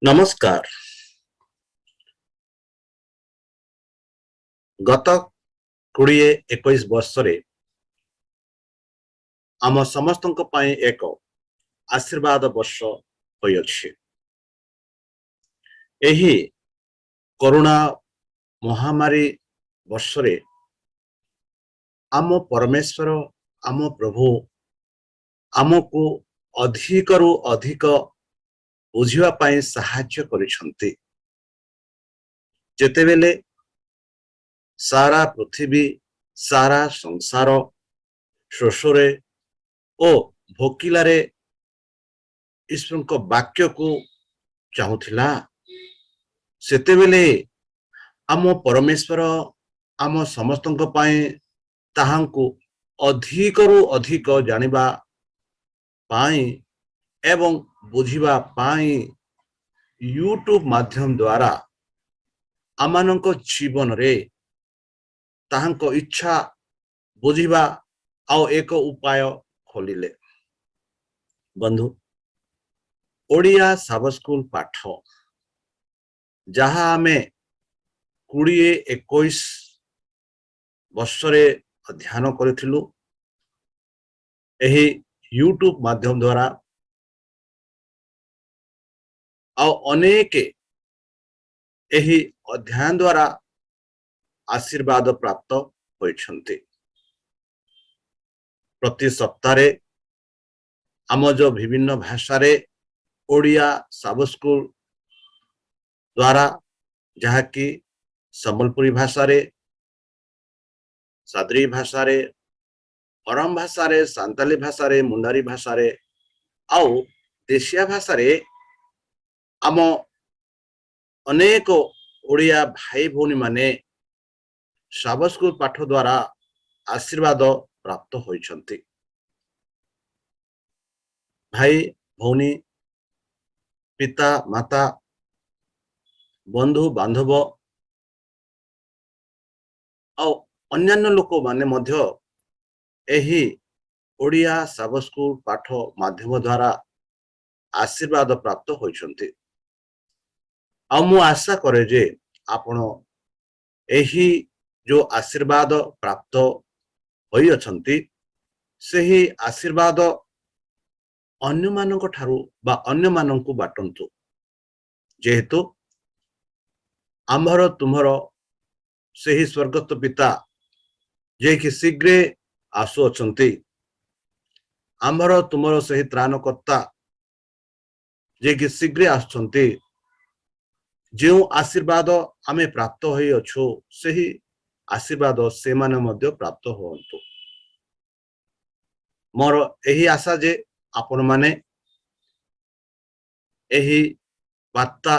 नमस्कार। गत 20-21 वर्षरे आम समस्तक पई एक आशीर्वाद वर्ष होइछि। एही कोरोना महामारी वर्षरे आम परमेश्वर आम प्रभु आमको अधिकरु अधिक बुझिबा पई सहाय्य करिसंती। जेतेबेले सारा पृथ्वी सारा संसार शोषरे ओ भोकिलारे ईश्वर वाक्य को चाहूला सेतेबेले आम परमेश्वर आम समस्तक पई ताहांको अधिकरु अधिक जानिबा पाई एवं बुझिबा पाई यूट्यूब माध्यम द्वारा आमानंको जीवन रे ताहांको इच्छा बुझिबा आउ एक उपाय खोलिले। बंधु ओडिया सब स्कूल पाठ जहा आमे 20-21 वर्षरे अध्ययन करिथिलु एही यूट्यूब माध्यम द्वारा आउ अनेक एही अध्ययन द्वारा आशीर्वाद प्राप्त होइछन्ति। प्रति सप्ताह आम जो विभिन्न भाषा रे ओडिया सब स्कूल द्वारा जहाँकि संबलपुरी भाषा रे सादरी भाषा रे अरम भाषा रे सांताली भाषा रे मुंडारी भाषा रे आउ देशिया भाषा रे आम अनेक ओडिया भाई भौनी माने सब स्कूल पाठ द्वारा आशीर्वाद प्राप्त होइछन्ति। भाई भौनी पिता माता बंधु बांधव और अन्यान्य लोक माने मध्य एही ओडिया सब स्कूल पाठ माध्यम द्वारा आशीर्वाद प्राप्त होइछन्ति। आ मु आशा करे जे आपण एही जो आशीर्वाद प्राप्त होई अछन्ति सेही आशीर्वाद अन्य मानक ठारू बा अन्य मानकु बाटंतु। जेहेतु आम्भर तुमर सेही स्वर्गस्थ पिता जे कि शीघ्र आसु अछन्ति, आम्भर तुमर सेही त्राणकर्ता जे कि शीघ्र आछन्ति, जो आशीर्वाद आमे प्राप्त होई अछु सेही आशीर्वाद से माने मध्य प्राप्त होंतु। मोर एही आशा जे आपण माने एही वार्ता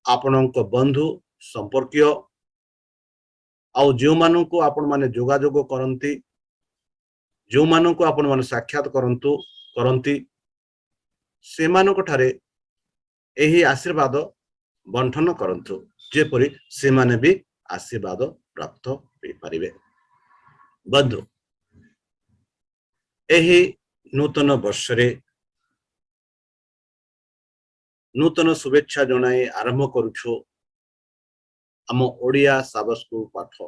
आपणक बंधु संपर्कीय आउ जो मानन को आपण माने जोगाजोग करंती जो मानन को आपण माने साक्षात करंती से मानक ठारे एही आशीर्वाद बंटन करंतु जेपरि से माने भी आशीर्वाद प्राप्त होई परिबे। बंधु एही नूतन वर्षरे नूतन शुभेच्छा जनाई आरंभ करुछु आम ओडिया सब स्कूल पाठ।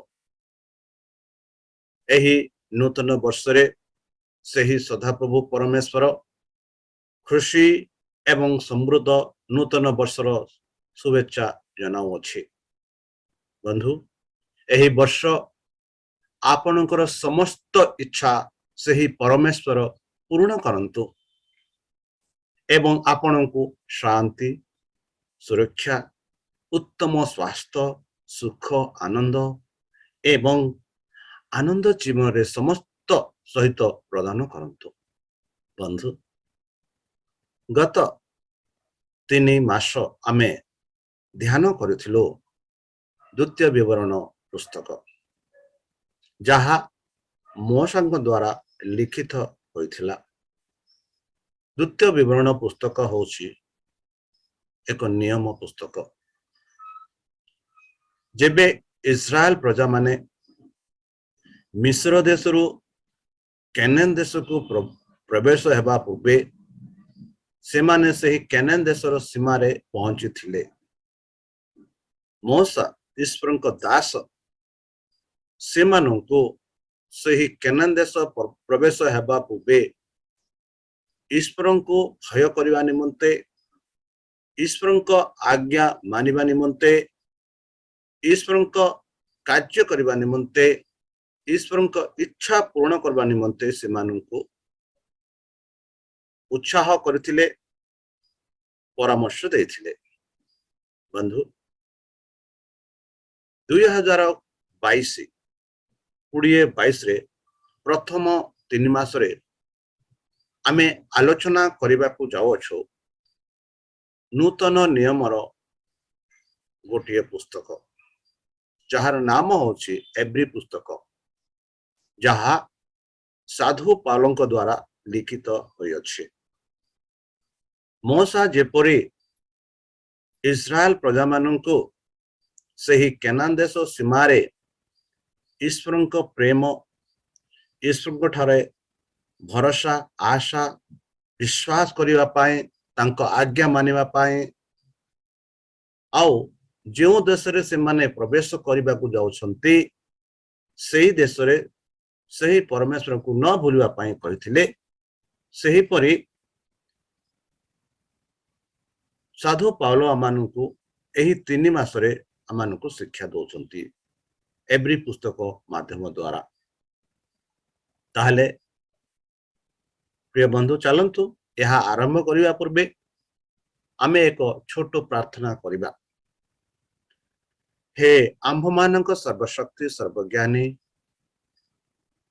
एही नूतन वर्षरे सेही सदाप्रभु परमेश्वर खुशी एवं समृद्ध नूतन वर्षर शुभेच्छा जनाऊछि। बंधु एही वर्ष आपणकर समस्त इच्छा सेही परमेश्वर पूर्ण करंतु एवं आपणको शांति सुरक्षा उत्तम स्वास्थ्य सुख आनंद एवं आनंद जीवन रे समस्त सहित प्रदान करंतु। बंधु गत 3 मास आमे ध्यान करिथिलो द्वितीय विवरण पुस्तक जहा मो संग द्वारा लिखित होइथिला। द्वितीय विवरण पुस्तक होछि एक नियम पुस्तक। जेबे इस्राएल प्रजा माने मिस्र देशरु कैनान देश को प्रवेश हेबा पूर्वे ସେମାନେ ସେହି କେନାନ ଦେଶର ସୀମାରେ ପହଞ୍ଚିଥିଲେ। ମୋଶା ଈଶ୍ୱରଙ୍କ ଦାସ ସେମାନଙ୍କୁ ସେହି କେନାନ ଦେଶ ପ୍ରବେଶ ହେବା ପୂର୍ବେ ଈଶ୍ୱରଙ୍କୁ ଭୟ କରିବା ନିମନ୍ତେ, ଈଶ୍ୱରଙ୍କ ଆଜ୍ଞା ମାନିବା ନିମନ୍ତେ, ଈଶ୍ୱରଙ୍କ କାର୍ଯ୍ୟ କରିବା ନିମନ୍ତେ, ଈଶ୍ୱରଙ୍କ ଇଚ୍ଛା ପୂରଣ କରିବା ନିମନ୍ତେ ସେମାନଙ୍କୁ ଉତ୍ସାହ କରିଥିଲେ, ପରାମର୍ଶ ଦେଇଥିଲେ। ବନ୍ଧୁ, 2022 ପ୍ରଥମ 3 ମାସରେ ଆମେ ଆଲୋଚନା କରିବାକୁ ଯାଉଅଛୁ ନୂତନ ନିୟମର ଗୋଟିଏ ପୁସ୍ତକ, ଯାହାର ନାମ ହେଉଛି ଏବ୍ରି ପୁସ୍ତକ, ଯାହା ସାଧୁ ପାଉଲଙ୍କ ଦ୍ୱାରା ଲିଖିତ ହୋଇଅଛି। ମୋଶା ଯେପରି ଇସ୍ରାଏଲ ପ୍ରଜାମାନଙ୍କୁ ସେହି କେନାନ ଦେଶ ସୀମାରେ ଈଶ୍ୱରଙ୍କ ପ୍ରେମ, ଈଶ୍ୱରଙ୍କ ଠାରେ ଭରସା, ଆଶା, ବିଶ୍ୱାସ କରିବା ପାଇଁ, ତାଙ୍କ ଆଜ୍ଞା ମାନିବା ପାଇଁ, ଆଉ ଯେଉଁ ଦେଶରେ ସେମାନେ ପ୍ରବେଶ କରିବାକୁ ଯାଉଛନ୍ତି ସେହି ଦେଶରେ ସେହି ପରମେଶ୍ୱରଙ୍କୁ ନ ଭୁଲିବା ପାଇଁ କହିଥିଲେ, ସେହିପରି ସାଧୁ ପାଉଲ ଆମମାନଙ୍କୁ ଏହି 3 ମାସରେ ଆମମାନଙ୍କୁ ଶିକ୍ଷା ଦଉଛନ୍ତି ଏବ୍ରି ପୁସ୍ତକ ମାଧ୍ୟମ ଦ୍ୱାରା। ତାହେଲେ ପ୍ରିୟ ବନ୍ଧୁ, ଚାଲନ୍ତୁ ଏହା ଆରମ୍ଭ କରିବା ପୂର୍ବେ ଆମେ ଏକ ଛୋଟ ପ୍ରାର୍ଥନା କରିବା। ହେ ଆମ୍ଭମାନଙ୍କ ସର୍ବଶକ୍ତି ସର୍ବଜ୍ଞାନୀ,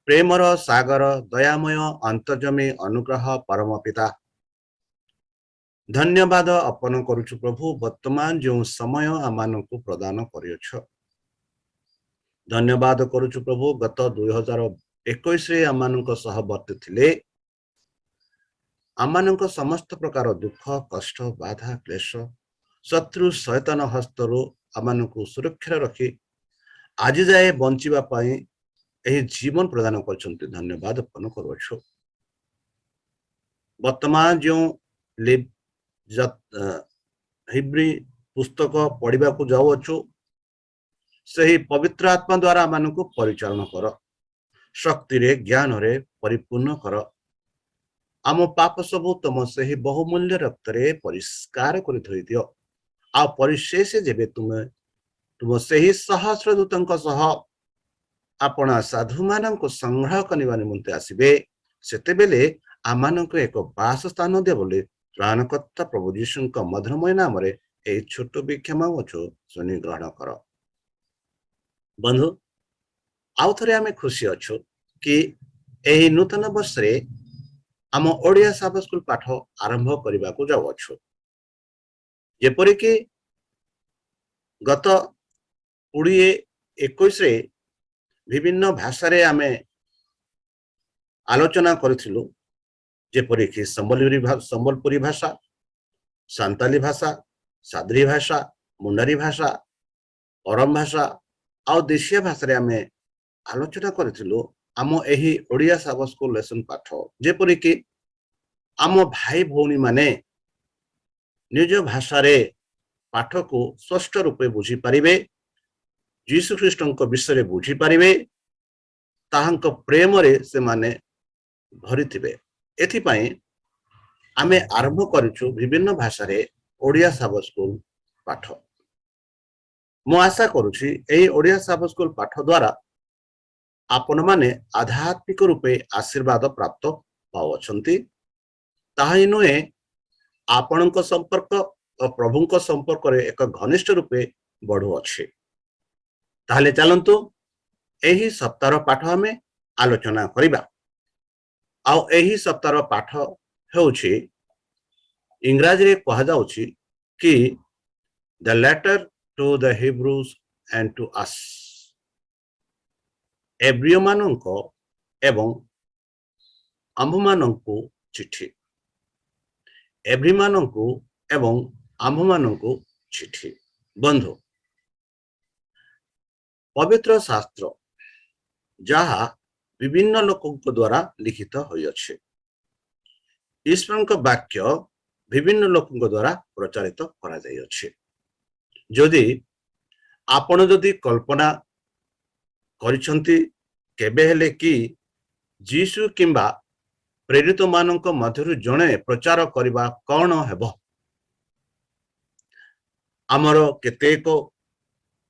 ପ୍ରେମର ସାଗର, ଦୟାମୟ, ଅନ୍ତର୍ଜମୀ, ଅନୁଗ୍ରହ ପରମ ପିତା, ଧନ୍ୟବାଦ ଅର୍ପଣ କରୁଛୁ ପ୍ରଭୁ ବର୍ତ୍ତମାନ ଯେଉଁ ସମୟ ଆମମାନଙ୍କୁ ପ୍ରଦାନ କରିଅଛ। ଧନ୍ୟବାଦ କରୁଛୁ ପ୍ରଭୁ ଗତ 2021 ଆମମାନଙ୍କ ସହ ବର୍ତ୍ତିଥିଲେ, ଆମମାନଙ୍କ ସମସ୍ତ ପ୍ରକାର ଦୁଃଖ, କଷ୍ଟ, ବାଧା, କ୍ଲେଶ, ଶତ୍ରୁ ଶୈତାନ ହସ୍ତରୁ ଆମମାନଙ୍କୁ ସୁରକ୍ଷାରେ ରଖି ଆଜି ଯାଏ ବଞ୍ଚିବା ପାଇଁ ଏହି ଜୀବନ ପ୍ରଦାନ କରିଛନ୍ତି। ଧନ୍ୟବାଦ ଅର୍ପଣ କରୁଅଛୁ। ବର୍ତ୍ତମାନ ଯେଉଁ ହିବ୍ରୀ ପୁସ୍ତକ ପଢିବାକୁ ଯାଉଅଛୁ, ସେହି ପବିତ୍ର ଆତ୍ମା ଦ୍ୱାରା ଆମମାନଙ୍କୁ ପରିଚାଳନା କର, ଶକ୍ତିରେ, ଜ୍ଞାନରେ ପରିପୂର୍ଣ୍ଣ କର। ଆମ ପାପ ସବୁ ତମ ସେହି ବହୁମୂଲ୍ୟ ରକ୍ତରେ ପରିଷ୍କାର କରି ଧୋଇ ଦିଅ। ଆଉ ପରିଶେଷ ଯେବେ ତୁମ ସେହି ସହସ୍ର ଦୂତଙ୍କ ସହ ଆପଣ ସାଧୁମାନଙ୍କୁ ସଂଗ୍ରହ କରିବା ନିମନ୍ତେ ଆସିବେ, ସେତେବେଳେ ଆମମାନଙ୍କୁ ଏକ ବାସସ୍ଥାନ ଦିଅ ବୋଲି ତ୍ରାଣକର୍ତ୍ତା ପ୍ରଭୁ ଯୀଶୁଙ୍କ ମଧୁରମୟ ନାମରେ ଏହି ଛୋଟ ଭିକ୍ଷା ମାଗୁଅଛୁ, ଶୁଣି ଗ୍ରହଣ କର। ବନ୍ଧୁ, ଆଉ ଥରେ ଆମେ ଖୁସି ଅଛୁ କି ଏହି ନୂତନ ବର୍ଷରେ ଆମ ଓଡ଼ିଆ ସାବତ ସ୍କୁଲ ପାଠ ଆରମ୍ଭ କରିବାକୁ ଯାଉଅଛୁ। ଯେପରିକି ଗତ 2021 ବିଭିନ୍ନ ଭାଷାରେ ଆମେ ଆଲୋଚନା କରିଥିଲୁ, ଯେପରିକି ସମ୍ବଲପୁରୀ ଭାଷା, ସାନ୍ତାଲି ଭାଷା, ସାଦ୍ରି ଭାଷା, ମୁଣ୍ଡାରୀ ଭାଷା, ଅରମ ଭାଷା ଆଉ ଦେଶୀୟ ଭାଷାରେ ଆମେ ଆଲୋଚନା କରିଥିଲୁ ଆମ ଏହି ଓଡ଼ିଆ ସାବତ ସ୍କୁଲ ଲେସନ ପାଠ। ଯେପରିକି ଆମ ଭାଇ ଭଉଣୀ ମାନେ ନିଜ ଭାଷାରେ ପାଠକୁ ସ୍ପଷ୍ଟ ରୂପେ ବୁଝିପାରିବେ, ଯୀଶୁ ଖ୍ରୀଷ୍ଟଙ୍କ ବିଷୟରେ ବୁଝିପାରିବେ, ତାହାଙ୍କ ପ୍ରେମରେ ସେମାନେ ଭରିଥିବେ। ଏଥିପାଇଁ ଆମେ ଆରମ୍ଭ କରିଛୁ ବିଭିନ୍ନ ଭାଷାରେ ଓଡ଼ିଆ ସାବତ ସ୍କୁଲ ପାଠ। ମୁଁ ଆଶା କରୁଛି ଏହି ଓଡ଼ିଆ ସାବତ ସ୍କୁଲ ପାଠ ଦ୍ୱାରା ଆପଣମାନେ ଆଧ୍ୟାତ୍ମିକ ରୂପେ ଆଶୀର୍ବାଦ ପ୍ରାପ୍ତ ପାଉଅଛନ୍ତି। ତାହା ହିଁ ନୁହେଁ, ଆପଣଙ୍କ ସମ୍ପର୍କ ଓ ପ୍ରଭୁଙ୍କ ସମ୍ପର୍କରେ ଏକ ଘନିଷ୍ଠ ରୂପେ ବଢୁଅଛି। ତାହେଲେ ଚାଲନ୍ତୁ ଏହି ସପ୍ତାହର ପାଠ ଆମେ ଆଲୋଚନା କରିବା। ଆଉ ଏହି ସପ୍ତାହର ପାଠ ହେଉଛି, ଇଂରାଜୀରେ କୁହାଯାଉଛି କି the letter to the Hebrews and to us, ଏବ୍ରିୟମାନଙ୍କ ଏବଂ ଆମ୍ଭମାନଙ୍କୁ ଚିଠି। ଏବ୍ରିମାନଙ୍କୁ ଏବଂ ଆମ୍ଭମାନଙ୍କୁ ଚିଠି। ବନ୍ଧୁ, ପବିତ୍ର ଶାସ୍ତ୍ର ଯାହା ବିଭିନ୍ନ ଲୋକଙ୍କ ଦ୍ୱାରା ଲିଖିତ ହୋଇଅଛି, ଈଶ୍ୱରଙ୍କ ବାକ୍ୟ विभिन्न लोकों द्वारा प्रचारित करा जाई अछि। जदि आपण जदि कल्पना करिसंती केबे हेले कि जीसु किंबा प्रेरित मानक मध्यरु जणे प्रचार करबा कौन हेबो। आमर केतेक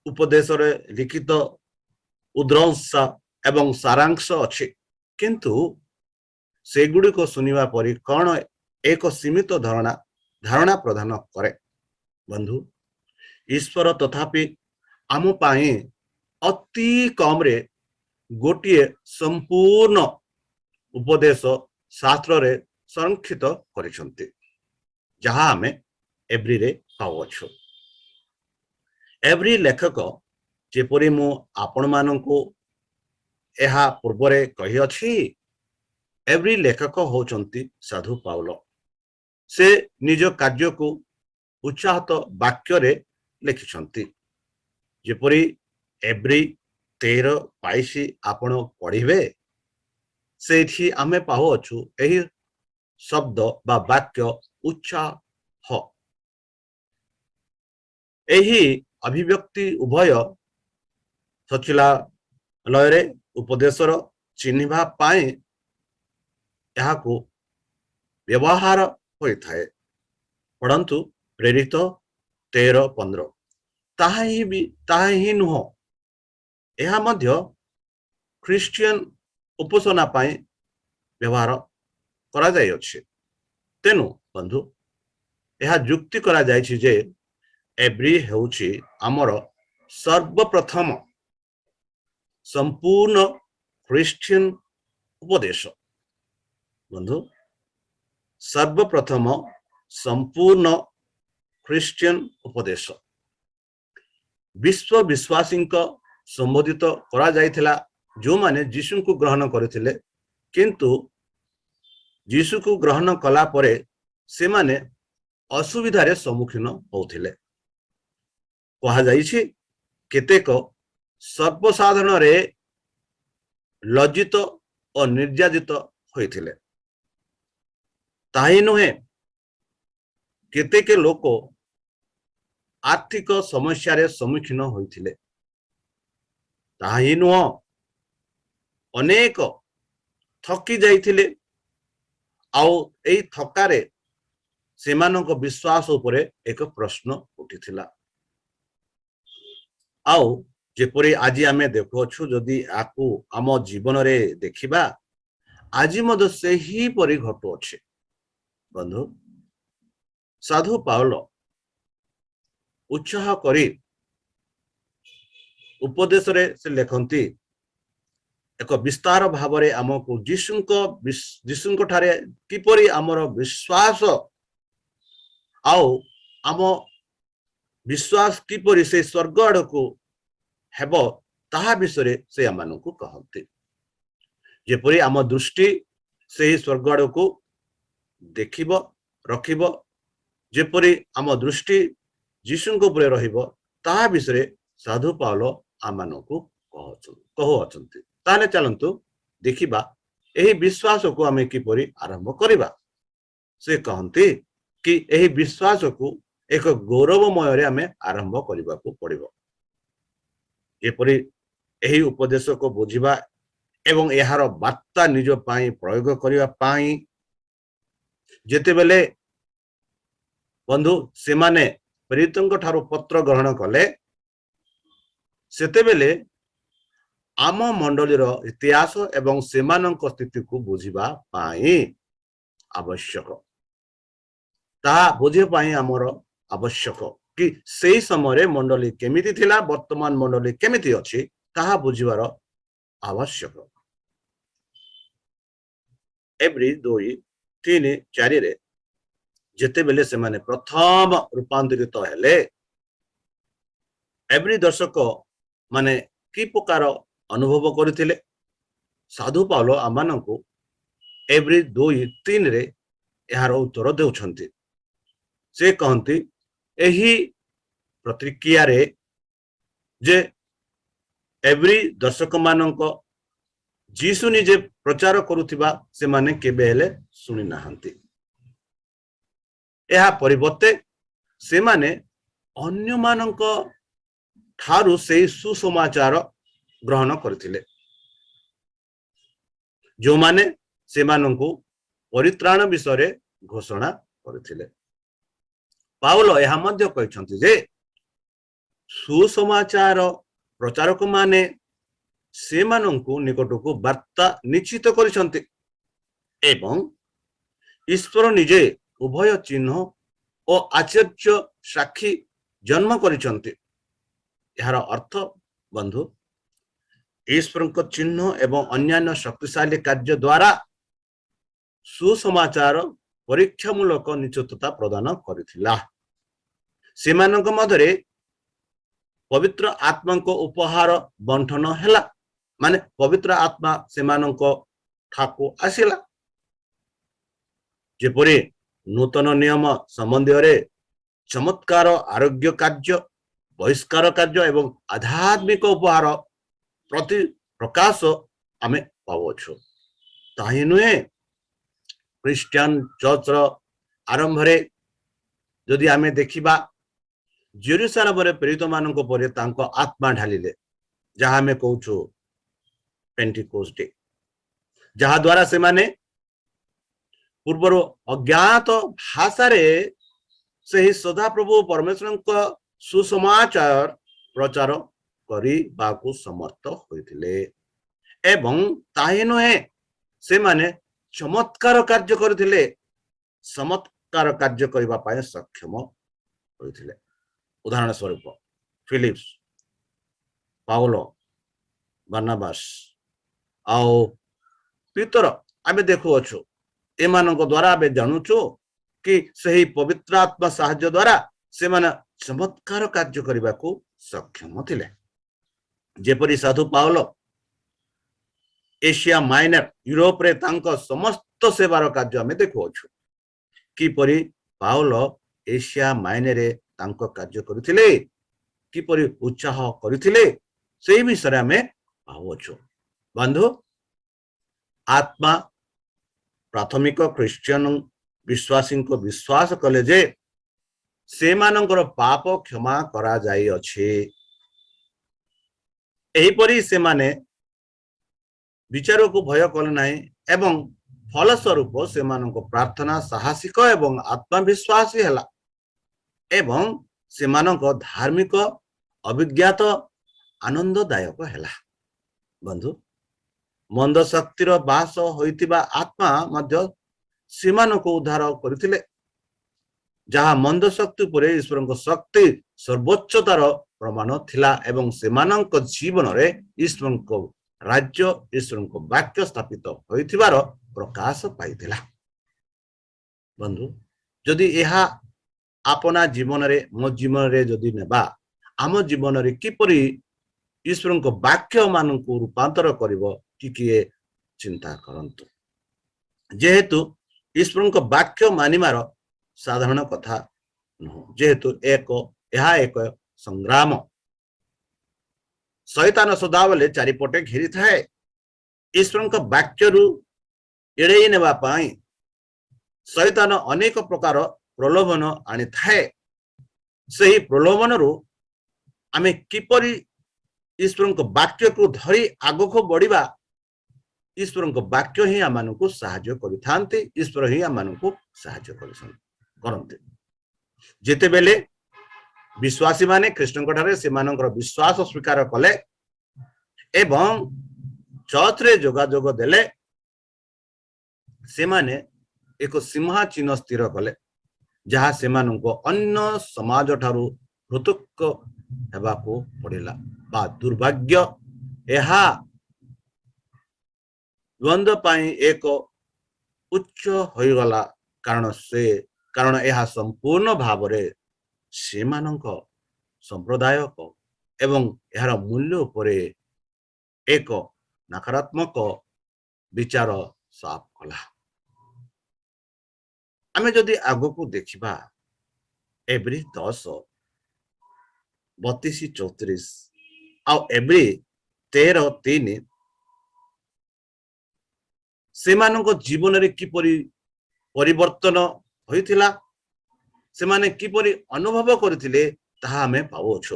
उपदेश रे लिखित उद्रंश एवं सारांश अछि, किंतु सेगुडी को सुनिवा परि कौन एक सीमित धारणा प्रदान करे। बंधु, ईश्वर तथापि आम पाई अति कम रे गोटिए संपूर्ण उपदेश शास्त्र रे संरक्षित करिसंती, जहा आमे एब्री रे पाउछु। एब्री लेखक जेपरि मु आपण माननको एहा पूर्वरे कहि अछि, एब्री लेखक होचंती साधु पाउल। से निज कार्य को उत्साहत वाक्य रे लिखिसंती। जेपरि एब्री 13:22 आपण पढ़िबे, सेठी आमे पाउछु एही शब्द बा वाक्य उत्साह। एही अभिव्यक्ति उभय सचिला लयरे उपदेशर चिन्हिबा पाए यहाको व्यवहार होइथाए। परंतु प्रेरित 13:15 ताहा ही नुह, यह मध्य ख्रिस्टियन उपासना पाए व्यवहार करा जाय अछि। तेनु बंधु, यह जुक्ति करा जायछि जे एब्री हेउछि आमर सर्वप्रथम संपूर्ण ख्रिस्टियन उपदेश। बंधु, सर्वप्रथम संपूर्ण ख्रिस्टियन उपदेश विश्व विश्वासी संबोधित करा जायथिला, जो माने यीशु को ग्रहण करथिले, किंतु यीशु को ग्रहण कला परे से माने असुविधारे सम्मुखीन होथिले। कहा जायछि केतेक सर्वसाधारण रे लज्जित और निर्याजित होइथिले। ताही नुहे, केतेक लोक आर्थिक समस्या रे सम्मुखीन होइथिले। ताही नुह, अनेक थकी जाइथिले, आउ एई थकारे सेमानक विश्वास उपरे एक प्रश्न उठिथिला। आउ जेपरि आज आमे देखुछु, जदि आकु आम जीवन रे देखिबा, आज मद से ही परि घटु अछि। बंधु, साधु पाउल उत्साह करी उपदेश रे से लेखंती एक विस्तार भावरे आमको जीशुंको ठारे किपरि आमर विश्वास आउ आम विश्वास किपरि से स्वर्ग आड़को हेबो ताहा विषय से आमानकु कहंती। जेपरि आम दृष्टि से स्वर्ग आड़को देखिबो रखिबो, जेपरि आम दृष्टि जीशुंको उपरे रहिबो, ताहा विषय साधु पाउल आमानकु कहु अछंती। ताने चलंतु देखिबा एही विश्वास को आमे किपरि आरंभ करिबा। से कहंती कि एही विश्वास को एक गौरवमय रे आमे आरंभ करिबा को पड़िबो। जेपरि एही उपदेश को बुझिबा एवं एहार वार्ता निज पाई प्रयोग करिबा पाई जेते बेले बंधु से माने प्रेरितंक ठारो पत्र ग्रहण कले, सेते बेले आम मंडलीर इतिहास एवं सेमानक स्थिति को बुझिबा पाई आवश्यक। ता बुझे पाई आमर आवश्यक कि सेई समय मंडली केमिति थिला, वर्तमान मंडली केमिति अछि, ताहा बुझिबार आवश्यक। एब्री 2:3-4 रे जेते बेले से माने प्रथम रूपांतरित हेले, एब्री दर्शक माने कि प्रकार अनुभव करथिले, साधु पाउल आमानंकु एब्री 2:3 रे यार उत्तर देउछंती। से कहंती एही प्रतिक्रिया रे जे एब्री दर्शक मानंक जीसु निजे प्रचार करुथिबा से माने केबे हेले सुनि नाहंती। ଏହା ପରିବର୍ତ୍ତେ ସେମାନେ ଅନ୍ୟମାନଙ୍କ ଠାରୁ ସେହି ସୁସମାଚାର ଗ୍ରହଣ କରିଥିଲେ, ଯେଉଁମାନେ ସେମାନଙ୍କୁ ପରିତ୍ରାଣ ବିଷୟରେ ଘୋଷଣା କରିଥିଲେ। ପାଉଲ ଏହା ମଧ୍ୟ କହିଛନ୍ତି ଯେ ସୁସମାଚାର ପ୍ରଚାରକ ମାନେ ସେମାନଙ୍କୁ ନିକଟକୁ ବାର୍ତ୍ତା ନିଶ୍ଚିତ କରିଛନ୍ତି ଏବଂ ଈଶ୍ୱର ନିଜେ ଉଭୟ ଚିହ୍ନ ଓ ଆଶ୍ଚର୍ଯ୍ୟ ସାକ୍ଷୀ ଜନ୍ମ କରିଛନ୍ତି। ଏହାର ଅର୍ଥ ବନ୍ଧୁ, ଈଶ୍ୱରଙ୍କ ଚିହ୍ନ ଏବଂ ଅନ୍ୟାନ୍ୟ ଶକ୍ତିଶାଳୀ କାର୍ଯ୍ୟ ଦ୍ୱାରା ସୁସମାଚାର ପରୀକ୍ଷାମୂଳକ ନିଶ୍ଚିତତା ପ୍ରଦାନ କରିଥିଲା। ସେମାନଙ୍କ ମଧ୍ୟରେ ପବିତ୍ର ଆତ୍ମାଙ୍କ ଉପହାର ବଣ୍ଟନ ହେଲା, ମାନେ ପବିତ୍ର ଆତ୍ମା ସେମାନଙ୍କ ଠାକୁ ଆସିଲା। ଯେପରି ନୂତନ ନିୟମ ସମ୍ବନ୍ଧୀୟରେ ଚମତ୍କାର ଆରୋଗ୍ୟ କାର୍ଯ୍ୟ, ବହିଷ୍କାର କାର୍ଯ୍ୟ ଏବଂ ଆଧ୍ୟାତ୍ମିକ ଉପହାର ପ୍ରତି ପ୍ରକାଶ ଆମେ ପାଉଛୁ। ତାହିଁ ନୁହେଁ, ଖ୍ରୀଷ୍ଟିଆନ ଚର୍ଚ୍ଚର ଆରମ୍ଭରେ ଯଦି ଆମେ ଦେଖିବା, ଜେରୁସାଲେମରେ ପ୍ରେରିତମାନଙ୍କ ପରେ ତାଙ୍କ ଆତ୍ମା ଢାଳିଲେ, ଯାହା ଆମେ କହୁଛୁ ପେଣ୍ଟିକୋଷ୍ଟ ଡେ, ଯାହା ଦ୍ୱାରା ସେମାନେ ପୂର୍ବରୁ ଅଜ୍ଞାତ ଭାଷାରେ ସେହି ସଦାପ୍ରଭୁ ପରମେଶ୍ୱରଙ୍କ ସୁସମାଚାର ପ୍ରଚାର କରିବାକୁ ସମର୍ଥ ହୋଇଥିଲେ। ଏବଂ ତାହିଁ ନୁହେଁ, ସେମାନେ ଚମତ୍କାର କାର୍ଯ୍ୟ କରିଥିଲେ, ଚମତ୍କାର କାର୍ଯ୍ୟ କରିବା ପାଇଁ ସକ୍ଷମ ହୋଇଥିଲେ। ଉଦାହରଣ ସ୍ୱରୂପ ଫିଲିପ୍ସ, ପାଉଲ, ବାର୍ନାବାସ ଆଉ ପିତର ଆମେ ଦେଖୁଅଛୁ। ଏମାନଙ୍କ ଦ୍ୱାରା ଆମେ ଜାଣୁଛୁ କି ସେହି ପବିତ୍ର ଆତ୍ମା ସାହାଯ୍ୟ ଦ୍ୱାରା ସେମାନେ ଚମତ୍କାର କାର୍ଯ୍ୟ କରିବାକୁ ସକ୍ଷମ ଥିଲେ। ଯେପରି ସାଧୁ ପାଉଲ ଏସିଆ ମାଇନର ୟୁରୋପରେ ତାଙ୍କ ସମସ୍ତ ସେବାର କାର୍ଯ୍ୟ ଆମେ ଦେଖୁଅଛୁ। କିପରି ପାଉଲ ଏସିଆ ମାଇନରେ ତାଙ୍କ କାର୍ଯ୍ୟ କରିଥିଲେ, କିପରି ଉତ୍ସାହ କରିଥିଲେ, ସେହି ବିଷୟରେ ଆମେ ଭାବୁଅଛୁ। ବନ୍ଧୁ, ଆତ୍ମା ପ୍ରାଥମିକ ଖ୍ରୀଷ୍ଟିଆନ ବିଶ୍ୱାସୀଙ୍କ ବିଶ୍ୱାସ କଲେ ଯେ ସେମାନଙ୍କର ପାପ କ୍ଷମା କରାଯାଇଅଛି। ଏହିପରି ସେମାନେ ବିଚାରକୁ ଭୟ କଲେ ନାହିଁ ଏବଂ ଫଳସ୍ୱରୂପ ସେମାନଙ୍କ ପ୍ରାର୍ଥନା ସାହସିକ ଏବଂ ଆତ୍ମବିଶ୍ୱାସୀ ହେଲା ଏବଂ ସେମାନଙ୍କ ଧାର୍ମିକ ଅଭିଜ୍ଞତା ଆନନ୍ଦଦାୟକ ହେଲା। ବନ୍ଧୁ, ମନ୍ଦ ଶକ୍ତିର ବାସ ହୋଇଥିବା ଆତ୍ମା ମଧ୍ୟ ସେମାନଙ୍କୁ ଉଦ୍ଧାର କରିଥିଲେ, ଯାହା ମନ୍ଦ ଶକ୍ତି ଉପରେ ଈଶ୍ୱରଙ୍କ ଶକ୍ତି ସର୍ବୋଚ୍ଚତାର ପ୍ରମାଣ ଥିଲା ଏବଂ ସେମାନଙ୍କ ଜୀବନରେ ଈଶ୍ୱରଙ୍କ ରାଜ୍ୟ, ଈଶ୍ୱରଙ୍କ ବାକ୍ୟ ସ୍ଥାପିତ ହୋଇଥିବାର ପ୍ରକାଶ ପାଇଥିଲା। ବନ୍ଧୁ, ଯଦି ଏହା ଆପଣା ଜୀବନରେ, ମୋ ଜୀବନରେ ଯଦି ନେବା, ଆମ ଜୀବନରେ କିପରି ଈଶ୍ୱରଙ୍କ ବାକ୍ୟ ମାନଙ୍କୁ ରୂପାନ୍ତର କରିବ, ଟିକିଏ ଚିନ୍ତା କରନ୍ତୁ। ଯେହେତୁ ଈଶ୍ୱରଙ୍କ ବାକ୍ୟ ମାନିବାର ସାଧାରଣ କଥା ନୁହଁ, ଯେହେତୁ ଏହା ଏକ ସଂଗ୍ରାମ। ଶୈତାନ ସଦାବେଳେ ଚାରିପଟେ ଘେରିଥାଏ। ଈଶ୍ୱରଙ୍କ ବାକ୍ୟରୁ ଏଡ଼େଇ ନେବା ପାଇଁ ଶୈତାନ ଅନେକ ପ୍ରକାର ପ୍ରଲୋଭନ ଆଣିଥାଏ। ସେହି ପ୍ରଲୋଭନରୁ ଆମେ କିପରି ଈଶ୍ୱରଙ୍କ ବାକ୍ୟକୁ ଧରି ଆଗକୁ ବଢିବା, ଈଶ୍ୱରଙ୍କ ବାକ୍ୟ ହିଁ ଆମମାନଙ୍କୁ ସାହାଯ୍ୟ କରିଥାନ୍ତି, ଈଶ୍ୱର ହିଁ ଆମମାନଙ୍କୁ ସାହାଯ୍ୟ କରନ୍ତି। ଯେତେବେଳେ ବିଶ୍ୱାସୀ ମାନେ ଖ୍ରୀଷ୍ଟଙ୍କ ଠାରେ ସେମାନଙ୍କର ବିଶ୍ୱାସ ସ୍ୱୀକାର କଲେ ଏବଂ ଚର୍ଚ୍ଚରେ ଯୋଗାଯୋଗ ଦେଲେ, ସେମାନେ ଏକ ସୀମା ଚିହ୍ନ ସ୍ଥିର କଲେ, ଯାହା ସେମାନଙ୍କୁ ଅନ୍ୟ ସମାଜ ଠାରୁ ପୃଥକ ହେବାକୁ ପଡ଼ିଲା ବା ଦୁର୍ଭାଗ୍ୟ, ଏହା ଦ୍ୱନ୍ଦ୍ୱ ପାଇଁ ଏକ ଉଚ୍ଚ ହୋଇଗଲା, କାରଣ ଏହା ସମ୍ପୂର୍ଣ୍ଣ ଭାବରେ ସେମାନଙ୍କ ସମ୍ପ୍ରଦାୟକ ଏବଂ ଏହାର ମୂଲ୍ୟ ଉପରେ ଏକ ନକାରାତ୍ମକ ବିଚାର ସାଫ କଲା। ଆମେ ଯଦି ଆଗକୁ ଦେଖିବା, ଏବ୍ରୀ 10:32-34 ଆଉ ଏବ୍ରୀ 13:3 ସେମାନଙ୍କ ଜୀବନରେ କିପରି ପରିବର୍ତ୍ତନ ହୋଇଥିଲା ସେମାନେ କିପରି ଅନୁଭବ କରିଥିଲେ ତାହା ଆମେ ପାଉଅଛୁ।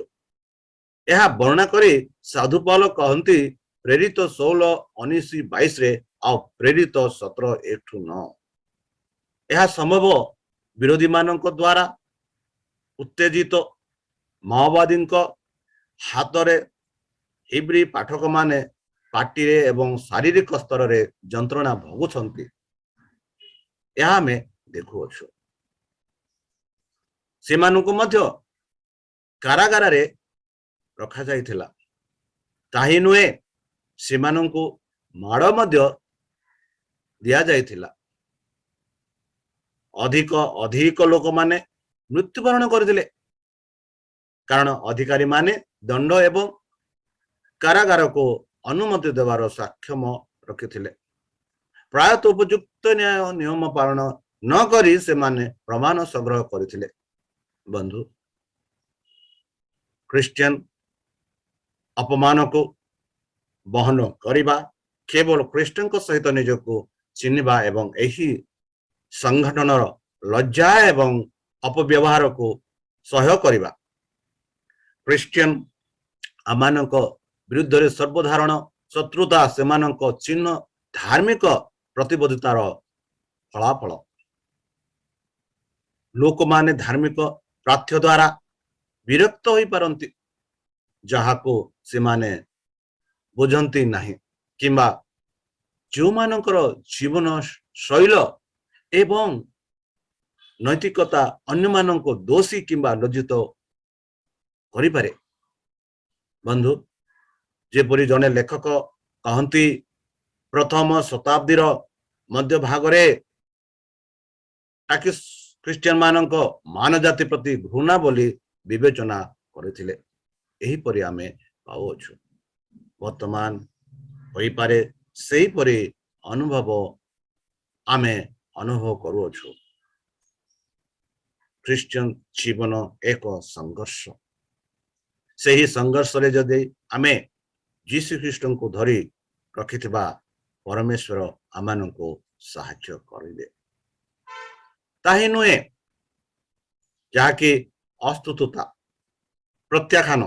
ଏହା ବର୍ଣ୍ଣନା କରି ସାଧୁ ପାଉଲ କହନ୍ତି ପ୍ରେରିତ 16:19-22 ଆଉ ପ୍ରେରିତ 17:1-9। ଏହା ସମ୍ଭବ ବିରୋଧୀ ମାନଙ୍କ ଦ୍ୱାରା ଉତ୍ତେଜିତ ମାଓବାଦୀଙ୍କ ହାତରେ ହିବ୍ରୀ ପାଠକ ମାନେ ପାଟିରେ ଏବଂ ଶାରୀରିକ ସ୍ତରରେ ଯନ୍ତ୍ରଣା ଭୋଗୁଛନ୍ତି, ଏହା ଆମେ ଦେଖୁଅଛୁ। ସେମାନଙ୍କୁ ମଧ୍ୟ କାରାଗାରରେ ରଖାଯାଇଥିଲା। ତାହି ନୁହେଁ, ସେମାନଙ୍କୁ ମାଡ଼ ମଧ୍ୟ ଦିଆଯାଇଥିଲା। ଅଧିକ ଲୋକମାନେ ମୃତ୍ୟୁବରଣ କରିଥିଲେ, କାରଣ ଅଧିକାରୀ ମାନେ ଦଣ୍ଡ ଏବଂ କାରାଗାରକୁ ଅନୁମତି ଦେବାର ସକ୍ଷମ ରଖିଥିଲେ। ପ୍ରାୟତଃ ଉପଯୁକ୍ତ ନ୍ୟାୟ ନିୟମ ପାଳନ ନ କରି ସେମାନେ ପ୍ରମାଣ ସଂଗ୍ରହ କରିଥିଲେ। ବନ୍ଧୁ, ଖ୍ରୀଷ୍ଟିଆନ ଅପମାନକୁ ବହନ କରିବା, କେବଳ ଖ୍ରୀଷ୍ଟଙ୍କ ସହିତ ନିଜକୁ ଚିହ୍ନିବା ଏବଂ ଏହି ସଂଗଠନର ଲଜ୍ଜା ଏବଂ ଅପବ୍ୟବହାରକୁ ସହ୍ୟ କରିବା। ଖ୍ରୀଷ୍ଟିଆନ ଆମମାନଙ୍କ ବିରୁଦ୍ଧରେ ସର୍ବସାଧାରଣ ଶତ୍ରୁତା ସେମାନଙ୍କ ଚିହ୍ନ ଧାର୍ମିକ ପ୍ରତିବଦ୍ଧତାର ଫଳାଫଳ। ଲୋକମାନେ ଧାର୍ମିକ ପ୍ରାର୍ଥ୍ୟ ଦ୍ୱାରା ବିରକ୍ତ ହୋଇପାରନ୍ତି, ଯାହାକୁ ସେମାନେ ବୁଝନ୍ତି ନାହିଁ, କିମ୍ବା ଯେଉଁମାନଙ୍କର ଜୀବନ ଶୈଳ ଏବଂ ନୈତିକତା ଅନ୍ୟମାନଙ୍କୁ ଦୋଷୀ କିମ୍ବା ଲଜ୍ଜିତ କରିପାରେ। ବନ୍ଧୁ, ଯେପରି ଜଣେ ଲେଖକ କହନ୍ତି, ପ୍ରଥମ ଶତାବ୍ଦୀର ମଧ୍ୟଭାଗରେ ଖ୍ରୀଷ୍ଟିଆନ ମାନଙ୍କ ମାନଜାତି ପ୍ରତି ଘୃଣା ବୋଲି ବିବେଚନା କରିଥିଲେ। ଏହିପରି ଆମେ ପାଉଅଛୁ। ବର୍ତ୍ତମାନ ହୋଇପାରେ ସେହିପରି ଅନୁଭବ ଆମେ ଅନୁଭବ କରୁଅଛୁ। ଖ୍ରୀଷ୍ଟିଆନ ଜୀବନ ଏକ ସଂଘର୍ଷ। ସେହି ସଂଘର୍ଷରେ ଯଦି ଆମେ ଯୀଶୁ ଖ୍ରୀଷ୍ଟଙ୍କୁ ଧରି ରଖିଥିବା ପରମେଶ୍ୱର ଆମମାନଙ୍କୁ ସାହାଯ୍ୟ କରିବେ। ତାହି ନୁହେଁ ଯାହାକି ଅସ୍ତୁତା, ପ୍ରତ୍ୟାଖ୍ୟାନ